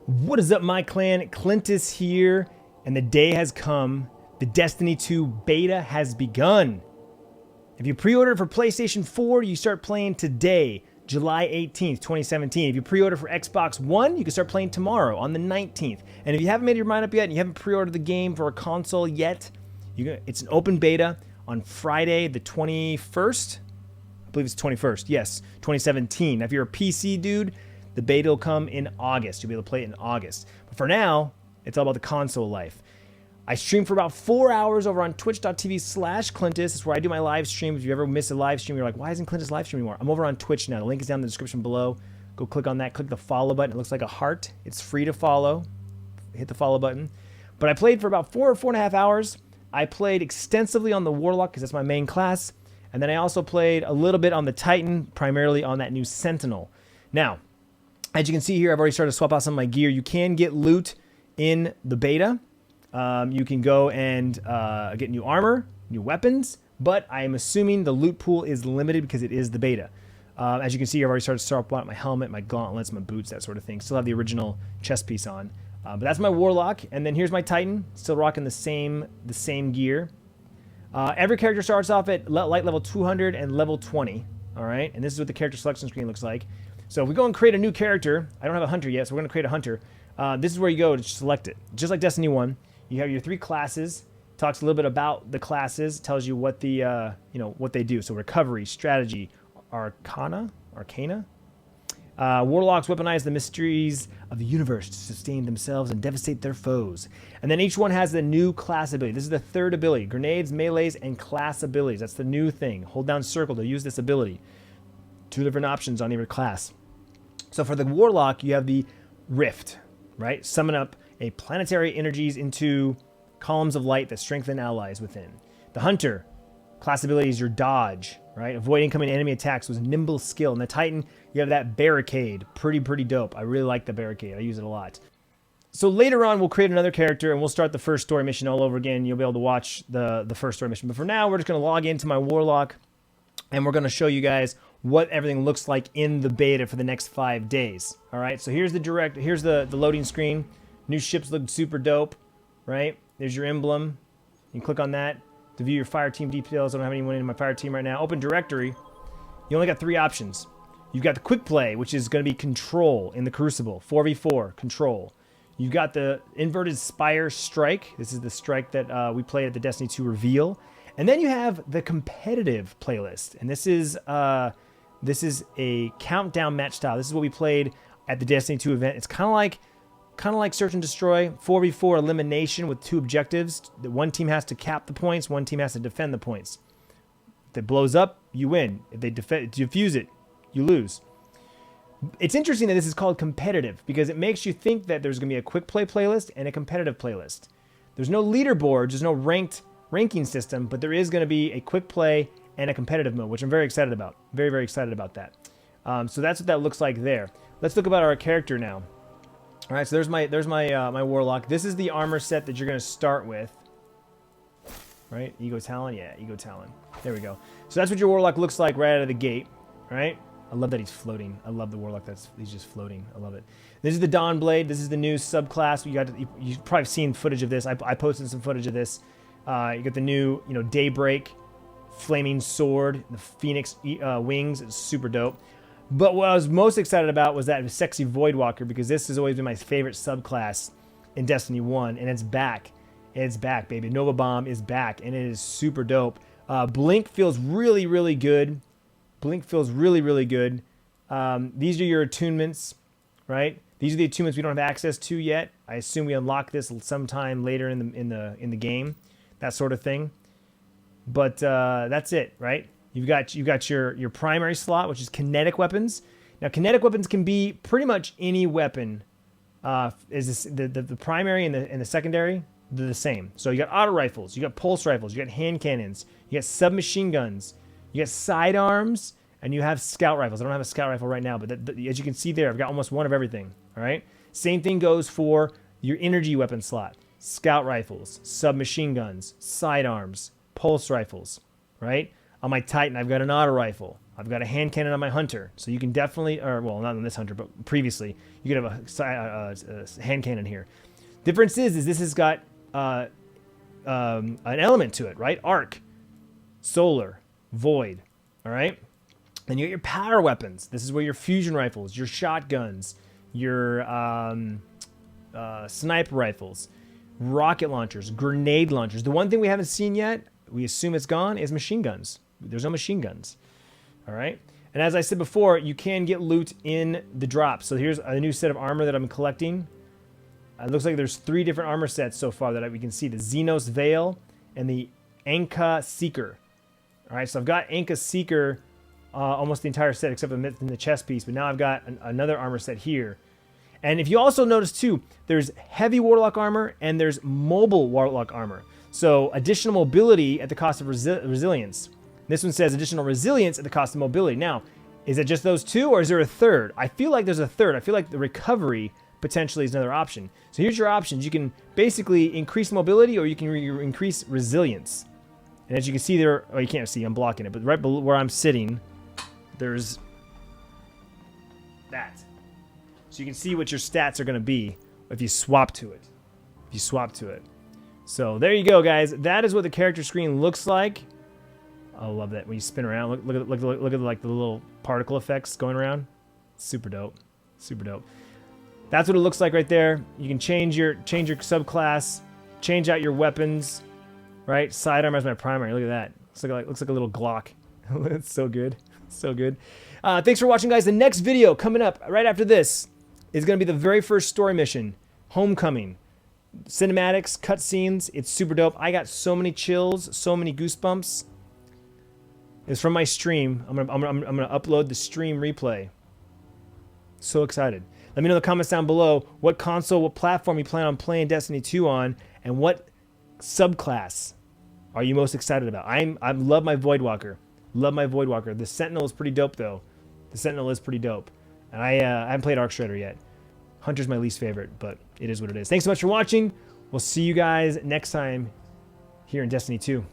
What is up, my clan? Clintus here, and the day has come. The Destiny 2 beta has begun. If you pre-ordered for PlayStation 4, you start playing today, July 18th, 2017. If you pre-order for Xbox One, you can start playing tomorrow on the 19th. And if you haven't made your mind up yet and you haven't pre-ordered the game for a console yet, it's an open beta on Friday the 21st. I believe it's 21st. Yes, 2017. Now, if you're a PC dude, the beta will come in August. You'll be able to play it in August. But for now, it's all about the console life. I stream for about 4 hours over on twitch.tv/Clintus. It's where I do my live stream. If you ever miss a live stream, you're like, why isn't Clintus live streaming anymore? I'm over on Twitch now. The link is down in the description below. Go click on that. Click the follow button. It looks like a heart. It's free to follow. Hit the follow button. But I played for about 4.5 hours. I played extensively on the Warlock because that's my main class. And then I also played a little bit on the Titan, primarily on that new Sentinel. Now, as you can see here, I've already started to swap out some of my gear. You can get loot in the beta. You can go and get new armor, new weapons, but I am assuming the loot pool is limited because it is the beta. As you can see, I've already started to swap out my helmet, my gauntlets, my boots, that sort of thing. Still have the original chest piece on. But that's my Warlock, and then here's my Titan, still rocking the same gear. Every character starts off at light level 200 and level 20, all right? And this is what the character selection screen looks like. So if we go and create a new character, I don't have a hunter yet, so we're going to create a hunter. This is where you go to select it. Just like Destiny 1, you have your 3 classes. Talks a little bit about the classes, tells you what the what they do. So recovery, strategy, arcana. Warlocks weaponize the mysteries of the universe to sustain themselves and devastate their foes. And then each one has the new class ability. This is the third ability: grenades, melees, and class abilities. That's the new thing. Hold down circle to use this ability. 2 different options on every class. So for the Warlock, you have the Rift, right? Summon up a planetary energies into columns of light that strengthen allies within. The Hunter, class ability is your dodge, right? Avoid incoming enemy attacks with nimble skill. And the Titan, you have that barricade. Pretty dope. I really like the barricade. I use it a lot. So later on, we'll create another character and we'll start the first story mission all over again. You'll be able to watch the first story mission. But for now, we're just going to log into my Warlock and we're going to show you guys what everything looks like in the beta for the next 5 days. All right, so here's the loading screen. New ships look super dope, right? There's your emblem. You can click on that to view your fire team details. I don't have anyone in my fire team right now. Open directory. You only got 3 options. You've got the quick play, which is going to be control in the Crucible. 4v4, control. You've got the inverted spire strike. This is the strike that we played at the Destiny 2 reveal. And then you have the competitive playlist. And this is a countdown match style. This is what we played at the Destiny 2 event. It's kind of like Search and Destroy, 4v4 elimination with 2 objectives. One team has to cap the points, one team has to defend the points. If it blows up, you win. If they defuse it, you lose. It's interesting that this is called competitive because it makes you think that there's going to be a quick play playlist and a competitive playlist. There's no leaderboards, there's no ranking system, but there is going to be a quick play and a competitive mode, which I'm very excited about. Very excited about that. So that's what that looks like there. Let's look about our character now. All right, so there's my Warlock. This is the armor set that you're going to start with. Right? Ego Talon? Yeah, Ego Talon. There we go. So that's what your Warlock looks like right out of the gate. Right? I love that he's floating. I love the Warlock he's just floating. I love it. This is the Dawn Blade. This is the new subclass. You've probably seen footage of this. I posted some footage of this. You got the new, Daybreak flaming sword, the Phoenix wings. It's super dope. But what I was most excited about was that sexy Voidwalker, because this has always been my favorite subclass in Destiny 1, and it's back. It's back, baby. Nova Bomb is back, and it is super dope. Blink feels really good. Blink feels really good. These are your attunements, right? These are the attunements we don't have access to yet. I assume we unlock this sometime later in the game, that sort of thing. But that's it, right? You've got your primary slot, which is kinetic weapons. Now, kinetic weapons can be pretty much any weapon. The primary and the secondary, they're the same. So you got auto rifles, you got pulse rifles, you got hand cannons, you got submachine guns, you got sidearms, and you have scout rifles. I don't have a scout rifle right now, but as you can see there, I've got almost one of everything. All right. Same thing goes for your energy weapon slot: scout rifles, submachine guns, sidearms, pulse rifles. Right. On my Titan, I've got an auto rifle. I've got a hand cannon on my hunter, so you can definitely, or well, not on this hunter, but previously, you could have a hand cannon here. Difference is this has got an element to it, right? Arc, solar, void, all right? Then you get your power weapons. This is where your fusion rifles, your shotguns, your sniper rifles, rocket launchers, grenade launchers. The one thing we haven't seen yet, we assume it's gone, is machine guns. There's no machine guns. All right. And as I said before, you can get loot in the drops. So here's a new set of armor that I'm collecting. It looks like there's 3 different armor sets so far that we can see. The Xenos Veil and the Anka Seeker. All right. So I've got Anka Seeker almost the entire set except in the chest piece. But now I've got another armor set here. And if you also notice too, there's heavy Warlock armor and there's mobile Warlock armor. So additional mobility at the cost of resilience. This one says additional resilience at the cost of mobility. Now, is it just those 2 or is there a third? I feel like there's a third. I feel like the recovery potentially is another option. So here's your options. You can basically increase mobility or you can increase resilience. And as you can see there, oh, you can't see, I'm blocking it, but right below where I'm sitting, there's that. So you can see what your stats are going to be if you swap to it. So there you go, guys. That is what the character screen looks like. I love that when you spin around. Look at like the little particle effects going around. Super dope. That's what it looks like right there. You can change your subclass, change out your weapons. Right, sidearm as my primary. Look at that. Looks like a little Glock. It's so good. Thanks for watching, guys. The next video coming up right after this is going to be the very first story mission, Homecoming. Cinematics, cutscenes. It's super dope. I got so many chills, so many goosebumps. It's from my stream. I'm gonna upload the stream replay. So excited. Let me know in the comments down below what console, what platform you plan on playing Destiny 2 on, and what subclass are you most excited about. I love my Voidwalker. The Sentinel is pretty dope though. And I haven't played Arc Shredder yet. Hunter's my least favorite, but it is what it is. Thanks so much for watching. We'll see you guys next time here in Destiny 2.